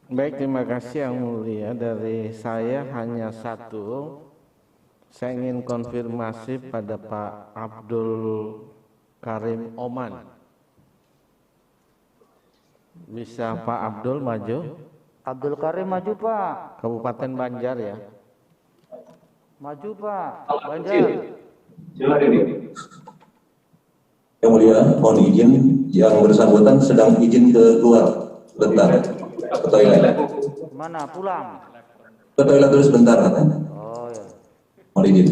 Baik, terima kasih Yang Mulia. Dari saya hanya satu. Saya ingin konfirmasi pada Pak Abdul Karim Oman. Bisa Pak Abdul maju? Abdul Karim maju Pak. Kabupaten Banjar ya. Maju Pak. Banjar. Silakan ini. Yang Mulia, mohon izin, yang bersangkutan sedang izin keluar sebentar ke toilet. Mana? Pulang? Ke toilet dulu sebentar katanya. Oh ya. Mohon izin.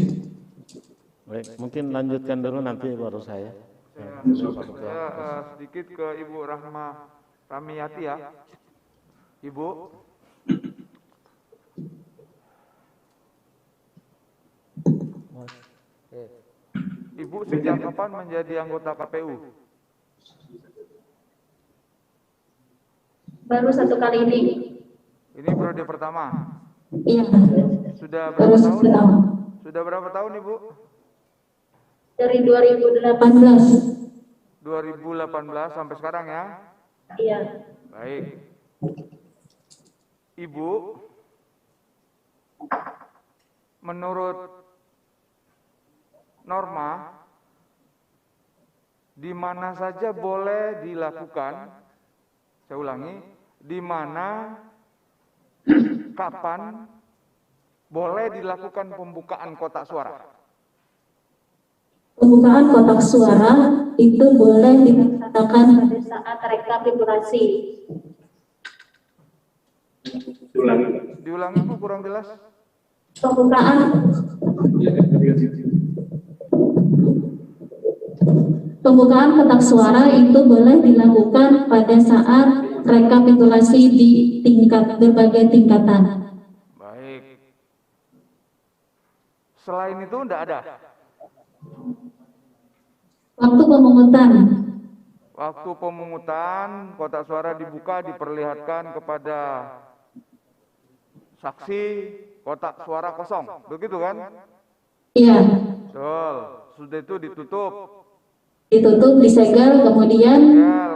Baik, mungkin lanjutkan dulu nanti baru saya. Saya sedikit ke Ibu Rahma Ramiyati ya. Ibu. Ibu sejak kapan menjadi anggota KPU? Baru satu kali ini. Ini periode pertama. Iya. Sudah Baru berapa tahun? pertama. Sudah berapa tahun Ibu? Dari 2018. 2018 sampai sekarang ya? Iya. Baik. Ibu, menurut norma, di mana saja boleh dilakukan, saya ulangi, di mana, kapan boleh dilakukan pembukaan kotak suara? Pembukaan kotak suara itu boleh dilaksanakan pada saat rekapitulasi. Diulangi Bu, kurang jelas. Pembukaan kotak suara itu boleh dilakukan pada saat rekapitulasi di berbagai tingkatan. Baik. Selain itu enggak ada? Waktu pemungutan. Waktu pemungutan, kotak suara dibuka, diperlihatkan kepada saksi, kotak suara kosong, begitu kan? Iya. Betul. Sudah itu ditutup. Ditutup, disegel,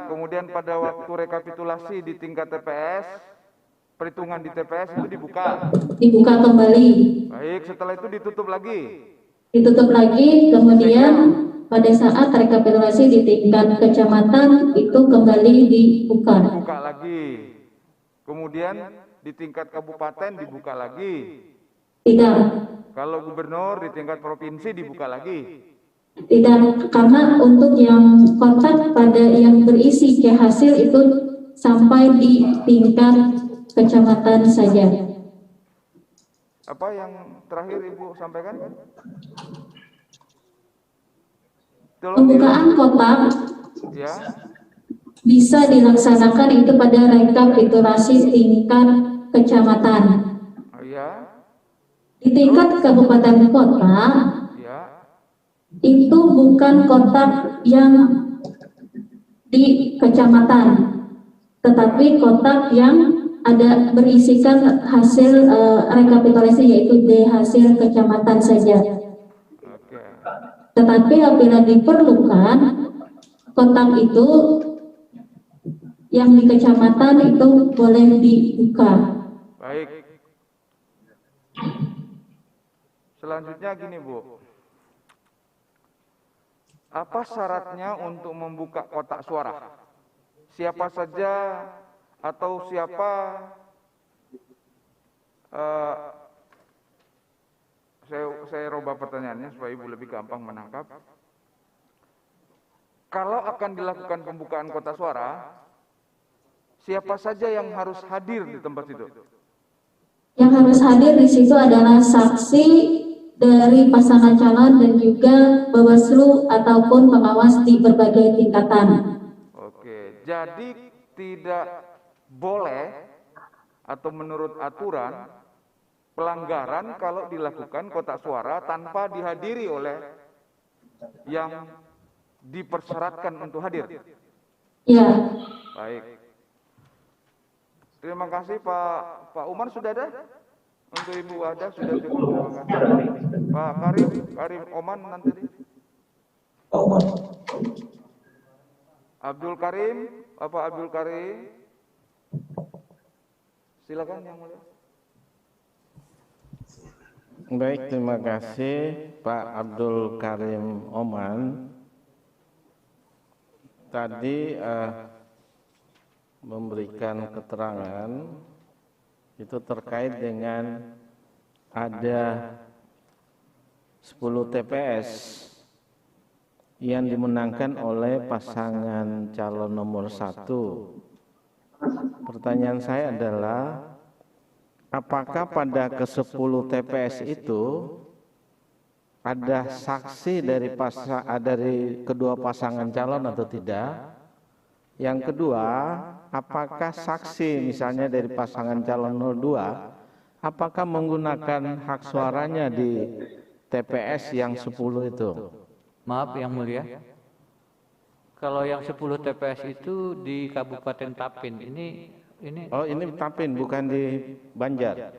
Kemudian pada waktu rekapitulasi di tingkat TPS, perhitungan di TPS itu dibuka. Dibuka kembali. Baik, setelah itu ditutup lagi. Ditutup lagi, kemudian pada saat rekapitulasi di tingkat kecamatan itu kembali dibuka. Dibuka lagi. Kemudian di tingkat kabupaten dibuka lagi. Tidak. Kalau gubernur di tingkat provinsi dibuka lagi. Tidak, karena untuk yang kotak pada yang berisi hasil itu sampai di tingkat kecamatan saja. Apa yang terakhir Ibu sampaikan? Pembukaan kotak ya, bisa dilaksanakan itu pada rekapitulasi tingkat kecamatan. Oh, ya. Di tingkat kabupaten kota, Ya. itu bukan kotak yang di kecamatan, tetapi kotak yang ada berisikan hasil rekapitulasi, yaitu di hasil kecamatan saja. Oke. Tetapi apabila diperlukan, kotak itu yang di kecamatan itu boleh dibuka. Baik. Selanjutnya gini Bu, apa syaratnya untuk membuka kotak suara? Siapa saja atau siapa saya rubah pertanyaannya supaya Ibu lebih gampang menangkap. Kalau akan dilakukan pembukaan kotak suara, siapa saja yang harus hadir di tempat itu? Yang harus hadir di situ adalah saksi dari pasangan calon dan juga Bawaslu ataupun pengawas di berbagai tingkatan. Oke, jadi tidak boleh atau menurut aturan pelanggaran kalau dilakukan kotak suara tanpa dihadiri oleh yang dipersyaratkan untuk hadir. Ya. Baik. Terima kasih Pak Umar, sudah ada? Untuk Ibu ada sudah cukup. Terima kasih. Pak Karim Oman nanti. Pak Umar. Abdul Karim, Bapak Abdul Karim. Silakan Yang Mulia. Baik, terima kasih Pak Abdul Karim Oman. Tadi memberikan keterangan itu terkait dengan ada 10 TPS yang dimenangkan oleh pasangan calon nomor 1. Pertanyaan saya adalah, apakah pada ke-10 TPS itu ada saksi dari kedua pasangan calon atau tidak? Yang kedua, apakah saksi misalnya dari pasangan calon 02, apakah menggunakan hak suaranya di TPS yang 10 itu? Maaf Yang Mulia, kalau yang 10 TPS itu di Kabupaten Tapin. Oh, ini Tapin, bukan di Banjar.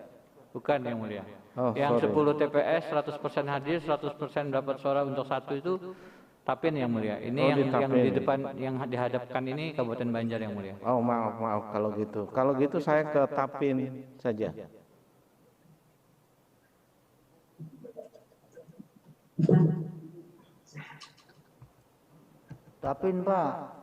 Bukan Yang Mulia. Oh, Yang sorry. 10 TPS 100% hadir, 100% dapat suara untuk satu itu Tapin Yang Mulia. Ini Oh, di yang Tapin. di depan, yang dihadapkan ini Kabupaten Banjar Yang Mulia. Oh, maaf kalau gitu. Kalau gitu saya ke Tapin saja. Tapin Pak.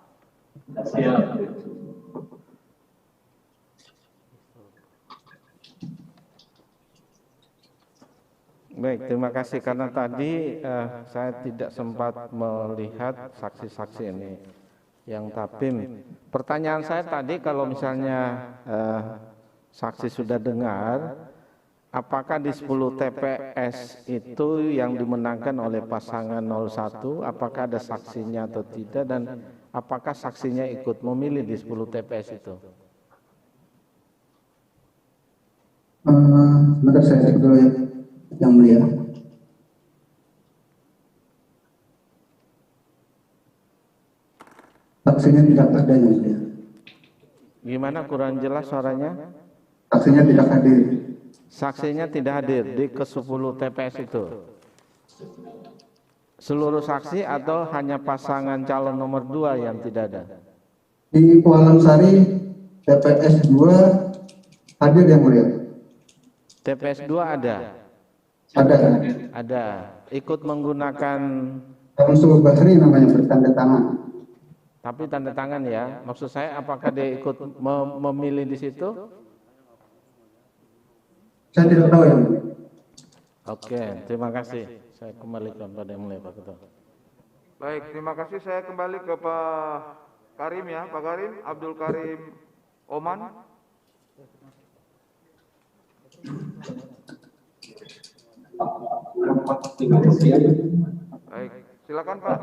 Baik, terima kasih karena tadi saya tidak sempat melihat saksi-saksi ini yang Tapin. Pertanyaan saya tadi, kalau misalnya saksi sudah dengar, apakah di 10 TPS itu yang dimenangkan oleh pasangan 01, apakah ada saksinya atau tidak, dan apakah saksinya ikut memilih di 10 TPS itu? Sebentar saya cek dulu ya, Yang Mulia. Saksinya tidak ada, Yang Mulia. Gimana, kurang jelas suaranya? Saksinya tidak hadir. Saksinya tidak hadir di ke-10 TPS itu. Seluruh saksi atau hanya pasangan calon nomor 2 yang tidak ada? Di Kuala Sari TPS 2 hadir, Yang Mulia. TPS 2 ada? Ada. Ada. Ikut menggunakan, Syamsul Bahri namanya, bertanda tangan. tapi tanda tangan ya. Maksud saya, apakah dia ikut memilih di situ? Saya tidak tahu, Yang Mulia. Oke, terima kasih. Saya kembalikan pada Yang Mulia, Pak Ketua. Baik, terima kasih. Saya kembali ke Pak Karim ya. Pak Karim, Abdul Karim Oman. Baik, silakan Pak.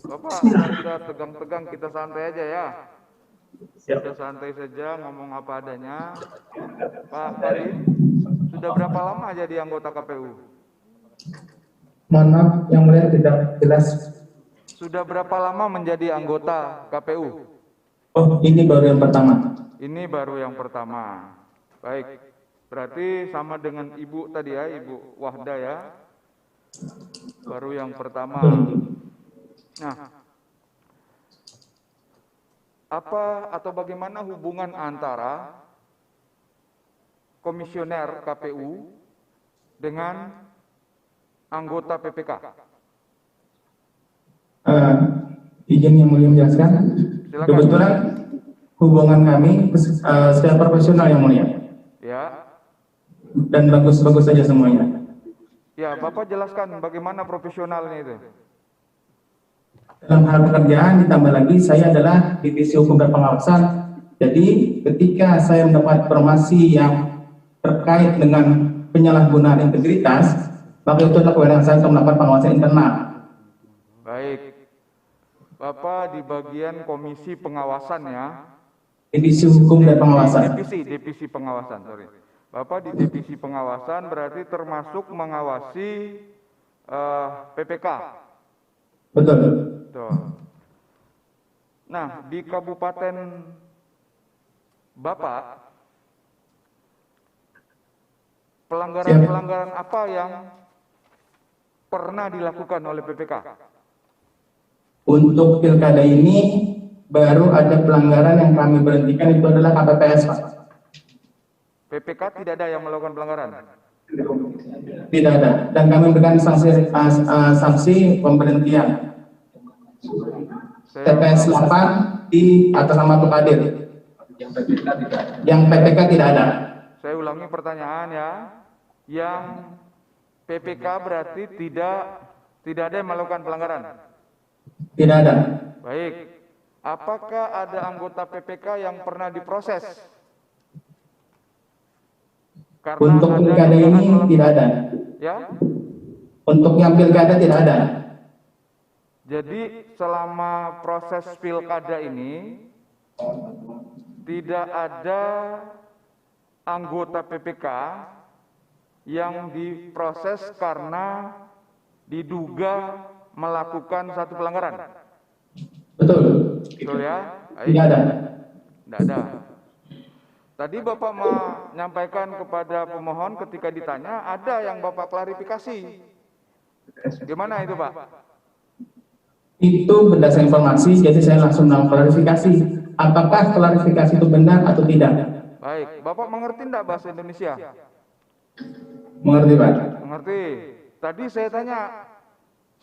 Bapak, sudah tegang-tegang, kita santai aja ya. Kita santai saja, ngomong apa adanya. Pak Karim, sudah berapa lama jadi anggota KPU? Mohon maaf, Yang Mulia, tidak jelas. Sudah berapa lama menjadi anggota KPU? Oh, ini baru yang pertama. Ini baru yang pertama. Baik, berarti sama dengan Ibu tadi ya, Ibu Wahda ya. Baru yang pertama. Nah, apa atau bagaimana hubungan antara komisioner KPU dengan anggota PPK? Izin Yang Mulia menjelaskan. Silakan. Kebetulan hubungan kami secara profesional, Yang Mulia, Ya, dan bagus-bagus saja semuanya. ya Bapak jelaskan bagaimana profesionalnya itu. Dalam hal pekerjaan, ditambah lagi saya adalah divisi hukum dan pengawasan. Jadi ketika saya mendapat informasi yang terkait dengan penyalahgunaan integritas, maka itu adalah kewenangan saya untuk melakukan pengawasan internal. Baik, Bapak di bagian komisi pengawasan ya. Divisi hukum dan pengawasan. Divisi pengawasan, sorry. Bapak di divisi pengawasan berarti termasuk mengawasi PPK. Betul. Tuh. Nah, di kabupaten Bapak, pelanggaran-pelanggaran apa yang pernah dilakukan oleh PPK? Untuk pilkada ini baru ada pelanggaran yang kami berhentikan itu adalah KPPS, Pak. PPK tidak ada yang melakukan pelanggaran. Tidak ada. Dan kami memberikan sanksi pemberhentian. TPS 8 di atas nama Pak Kadir. Yang PPK tidak ada. Saya ulangi pertanyaan ya. Yang PPK berarti tidak ada yang melakukan pelanggaran. Tidak ada. Baik. Apakah ada anggota PPK yang pernah diproses? Karena Untuk ada pilkada ini tidak ada. Ya. Untuk yang pilkada tidak ada. Jadi selama proses pilkada ini tidak ada anggota PPK yang diproses karena diduga melakukan satu pelanggaran. Betul. Betul ya? Tidak ada. Tidak ada. Tadi Bapak menyampaikan kepada pemohon ketika ditanya, ada yang Bapak klarifikasi. Gimana itu Pak? Itu berdasarkan informasi, jadi saya langsung klarifikasi. Apakah klarifikasi itu benar atau tidak? Baik, Bapak mengerti enggak bahasa Indonesia? Mengerti, Pak? Mengerti. Tadi saya tanya,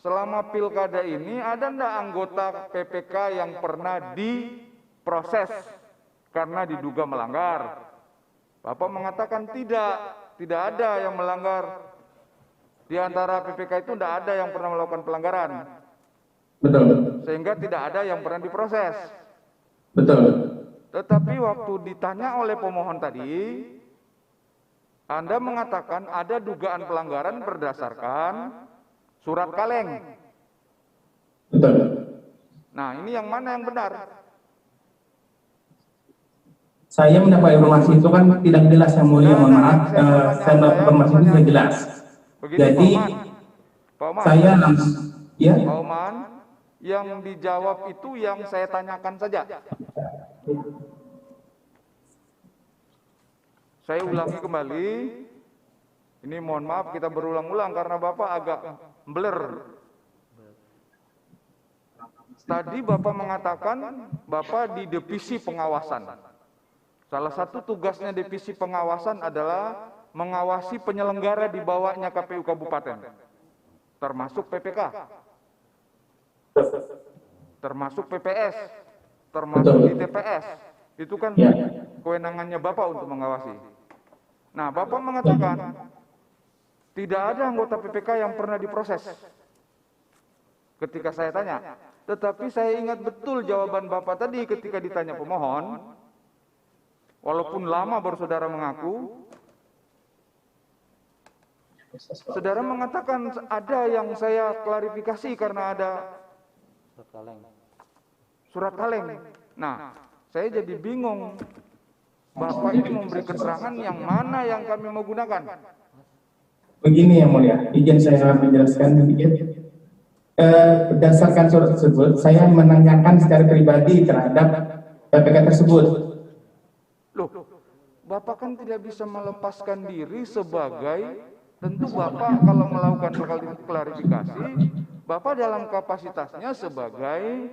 selama pilkada ini ada enggak anggota PPK yang pernah diproses karena diduga melanggar? Bapak mengatakan tidak ada yang melanggar. Di antara PPK itu tidak ada yang pernah melakukan pelanggaran. Betul. Sehingga tidak ada yang pernah diproses. Betul. Tetapi waktu ditanya oleh pemohon tadi, Anda mengatakan ada dugaan pelanggaran berdasarkan surat kaleng. Betul. Nah, ini yang mana yang benar? Saya mendapat informasi itu kan tidak jelas, yang mulia, mohon maaf. Saya mendapat informasi itu tidak jelas. Begini, Jadi Pak Oman, saya langsung, ya. Pak Oman, yang dijawab itu yang saya tanyakan saja. Saya ulangi kembali. Ini mohon maaf kita berulang-ulang karena Bapak agak blur. Tadi Bapak mengatakan Bapak di divisi pengawasan. Salah satu tugasnya divisi pengawasan adalah mengawasi penyelenggara di bawahnya KPU Kabupaten, termasuk PPK, termasuk PPS, termasuk di TPS. Itu kan kewenangannya Bapak untuk mengawasi. Nah, Bapak mengatakan tidak ada anggota PPK yang pernah diproses ketika saya tanya. Tetapi saya ingat betul jawaban Bapak tadi ketika ditanya pemohon, walaupun lama baru saudara mengaku, saudara mengatakan ada yang saya klarifikasi karena ada surat kaleng. Nah, saya jadi bingung. Bapak ini memberi keterangan yang mana yang kami mau gunakan. Begini yang mulia, izin saya menjelaskan sedikit. Berdasarkan surat tersebut, saya menanyakan secara pribadi terhadap PPK tersebut. Loh, Bapak kan tidak bisa melepaskan diri sebagai, tentu Bapak kalau melakukan klarifikasi, Bapak dalam kapasitasnya sebagai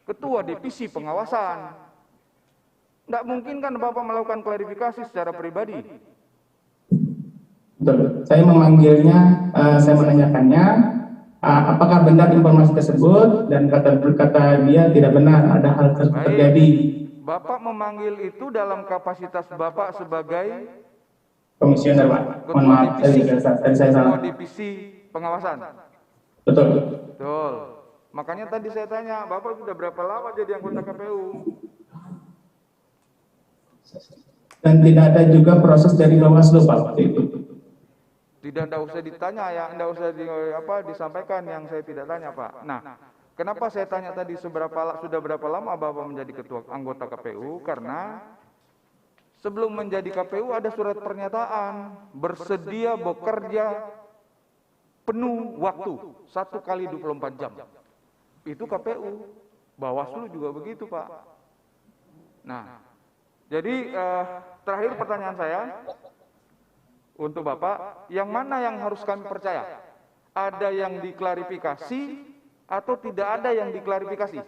Ketua Divisi Pengawasan. Tidak mungkin kan Bapak melakukan klarifikasi secara pribadi. Betul. Saya memanggilnya, saya menanyakannya, apakah benar informasi tersebut, dan kata dia tidak benar, ada hal tersebut terjadi. Bapak memanggil itu dalam kapasitas Bapak sebagai Komisioner, Pak. Mohon maaf, tadi saya salah. Ketua Divisi Pengawasan. Betul. Betul. Makanya tadi saya tanya, Bapak sudah berapa lama jadi anggota KPU? Dan tidak ada juga proses dari Bawaslu, Pak, waktu itu. Tidak usah ditanya ya, tidak usah disampaikan yang saya tidak tanya, Pak. Nah, kenapa saya tanya tadi sudah berapa lama Bapak menjadi ketua anggota KPU? Karena sebelum menjadi KPU ada surat pernyataan bersedia bekerja penuh waktu 1 kali 24 jam. Itu KPU, Bawaslu juga begitu, Pak. Nah, jadi terakhir pertanyaan saya untuk Bapak, yang mana yang harus kami percaya? Ada yang diklarifikasi atau tidak ada yang diklarifikasi?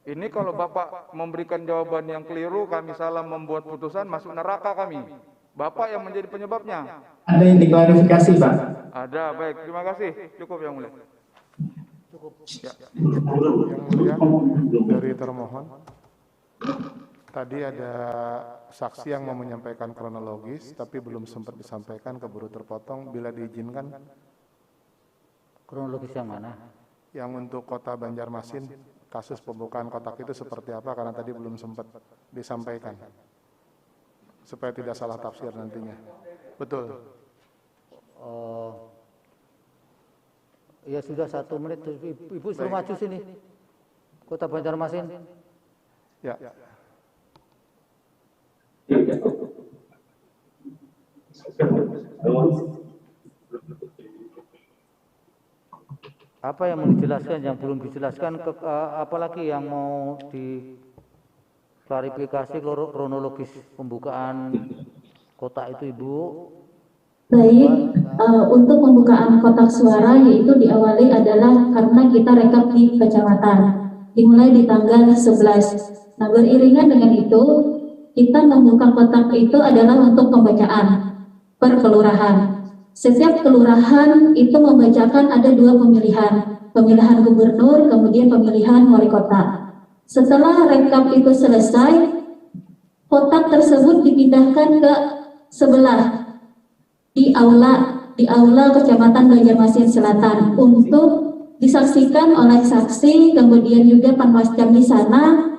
Ini kalau Bapak memberikan jawaban yang keliru, kami salah membuat putusan, masuk neraka kami. Bapak yang menjadi penyebabnya. Ada yang diklarifikasi, Pak. Ada, baik. Terima kasih. Cukup yang mulia. Yang mulia, dari termohon, tadi ada saksi yang mau menyampaikan kronologis, tapi belum sempat disampaikan, keburu terpotong. Bila diizinkan, Kronologis yang mana? yang untuk kota Banjarmasin, kasus pembukaan kotak itu seperti apa, karena tadi belum sempat disampaikan. Supaya tidak salah tafsir nantinya. Betul. Ya sudah 1 menit, Ibu suruh maju sini. Kota Banjarmasin. Ya. Apa yang mau dijelaskan, yang belum dijelaskan, apalagi yang mau diklarifikasi kronologis pembukaan kotak itu, Ibu? Baik, untuk pembukaan kotak suara yaitu diawali adalah karena kita rekap di kecamatan, dimulai di tanggal 11. Nah, beriringan dengan itu, kita membuka kotak itu adalah untuk pembacaan per kelurahan. Setiap kelurahan itu membacakan ada 2 pemilihan, pemilihan gubernur, kemudian pemilihan wali kota. Setelah rekap itu selesai, kotak tersebut dipindahkan ke sebelah di aula Kecamatan Banjarmasin Selatan untuk disaksikan oleh saksi, kemudian juga panwascam di sana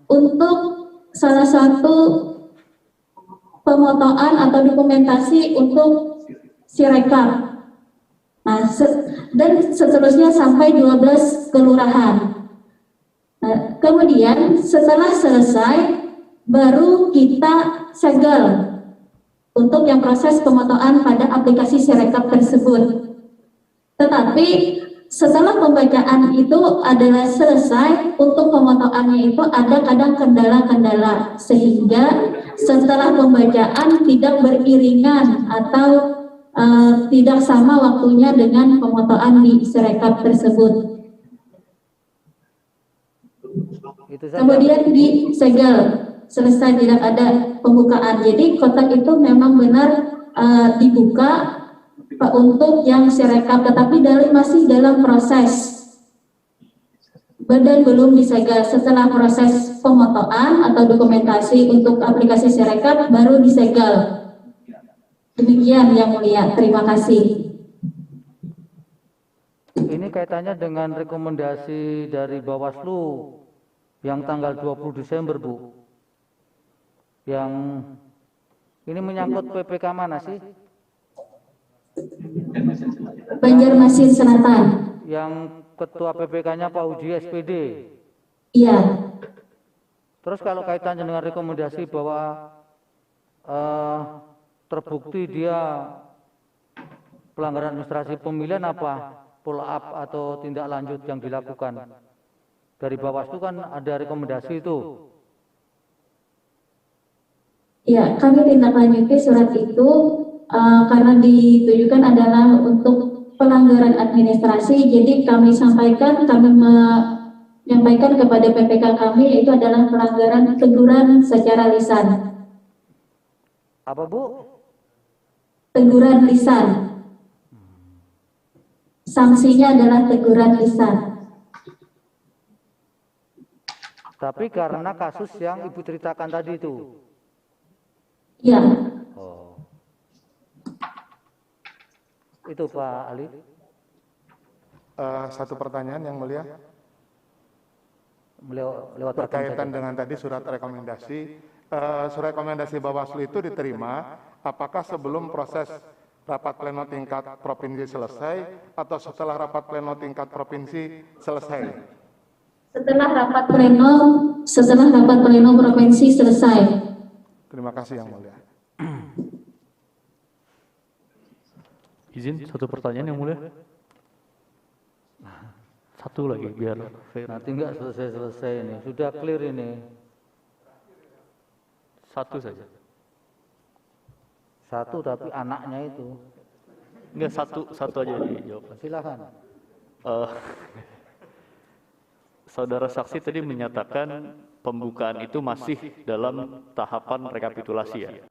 untuk salah satu pemotoan atau dokumentasi untuk sirekap. Nah, dan seterusnya sampai 12 kelurahan. Nah, kemudian setelah selesai baru kita segel untuk yang proses pemotoan pada aplikasi sirekap tersebut. Tetapi setelah pembacaan itu adalah selesai, untuk pemotoannya itu ada kadang kendala-kendala, sehingga setelah pembacaan tidak beriringan atau tidak sama waktunya dengan pemotoan di sirekap tersebut. Kemudian disegel, selesai, tidak ada pembukaan. Jadi kotak itu memang benar dibuka untuk yang sirekap, tetapi masih dalam proses dan belum disegel. Setelah proses pemotoan atau dokumentasi untuk aplikasi sirekap baru disegel. Demikian yang mulia, terima kasih. Ini kaitannya dengan rekomendasi dari Bawaslu yang tanggal 20 Desember, Bu. Yang ini menyangkut PPK mana sih? Banjarmasin Selatan. Yang ketua PPK-nya Pak Uji SPD. Iya. Terus kalau kaitannya dengan rekomendasi bahwa terbukti dia pelanggaran administrasi pemilihan, apa follow up atau tindak lanjut yang dilakukan dari Bawaslu? Kan ada rekomendasi itu. Ya, kami tindak lanjuti surat itu karena ditujukan adalah untuk pelanggaran administrasi. Jadi kami menyampaikan kepada PPK kami, yaitu adalah pelanggaran teguran secara lisan. Apa, Bu? Teguran lisan. Sanksinya adalah teguran lisan. Tapi karena kasus yang Ibu ceritakan tadi itu. Ya. Oh. Itu Pak Ali. Satu pertanyaan yang mulia. Lewat berkaitan dengan tadi surat rekomendasi. Surat rekomendasi Bawaslu itu diterima apakah sebelum proses rapat pleno tingkat provinsi selesai atau setelah rapat pleno tingkat provinsi selesai? Setelah rapat pleno provinsi selesai. Terima kasih yang mulia. Izin satu pertanyaan yang mulia. Satu lagi biar fair. Nanti enggak selesai ini. Sudah clear ini. Satu saja. Satu tapi anaknya itu. Enggak, satu aja dijawab. Silakan. saudara saksi tadi menyatakan pembukaan itu masih dalam tahapan rekapitulasi ya.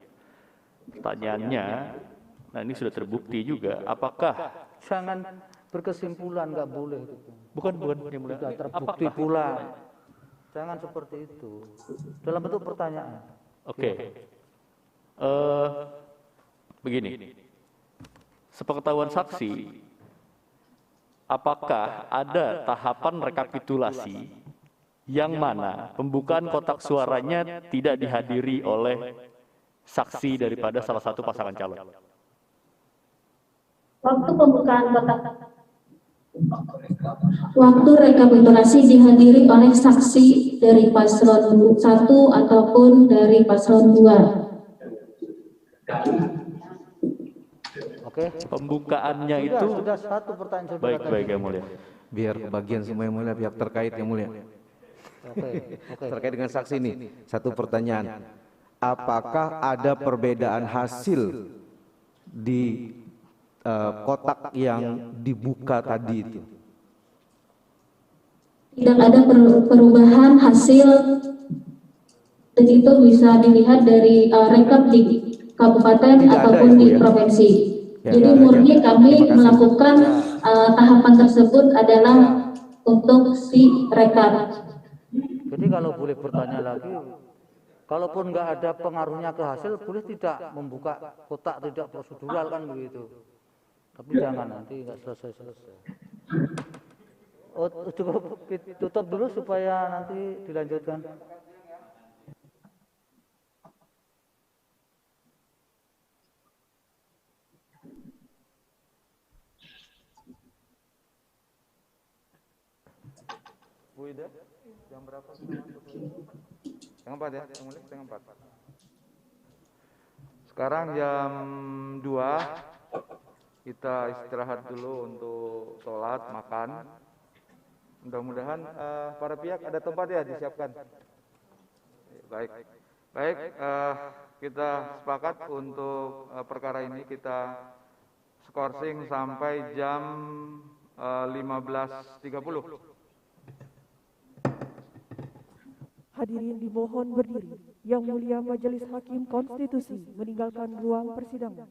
Pertanyaannya, nah ini sudah terbukti juga, apakah Jangan berkesimpulan, nggak boleh. bukan yang mulia, Sudah terbukti pula. Jangan seperti itu. Dalam bentuk pertanyaan. Oke. Begini. Sepengetahuan saksi, apakah ada tahapan rekapitulasi yang mana pembukaan kotak suaranya tidak dihadiri oleh saksi daripada salah satu pasangan calon? Waktu rekapitulasi dihadiri oleh saksi dari paslon 1 ataupun dari paslon 2. Oke. Pembukaannya itu Sudah satu pertanyaan saudara tadi. baik yang mulia. Biar bagian semua yang mulia, pihak terkait yang mulia. Oke. Terkait dengan saksi ini, satu pertanyaan. Apakah ada perbedaan hasil di kotak yang dibuka tadi itu? Tidak ada perubahan hasil, dan itu bisa dilihat dari rekap di kabupaten Tidak ada, ataupun Ibu, di ya? provinsi. Ya, Jadi tidak ada. murni kami Terima kasih. melakukan tahapan tersebut adalah untuk si rekap. Jadi kalau boleh bertanya lagi, kalaupun nggak ada pengaruhnya ke hasil, boleh tidak membuka kotak tidak prosedural kan begitu. Tapi jangan nanti nggak selesai-selesai. Oh, cukup tutup dulu supaya nanti dilanjutkan. Bu Ida, jam berapa? Setengah 4 ya, yang mulia, setengah 4. Sekarang jam 2, kita istirahat dulu untuk sholat, makan. Mudah-mudahan para pihak ada tempat ya disiapkan. Baik, kita sepakat untuk perkara ini kita skorsing sampai jam 15.30. Hadirin dimohon berdiri. Yang Mulia Majelis Hakim Konstitusi meninggalkan ruang persidangan.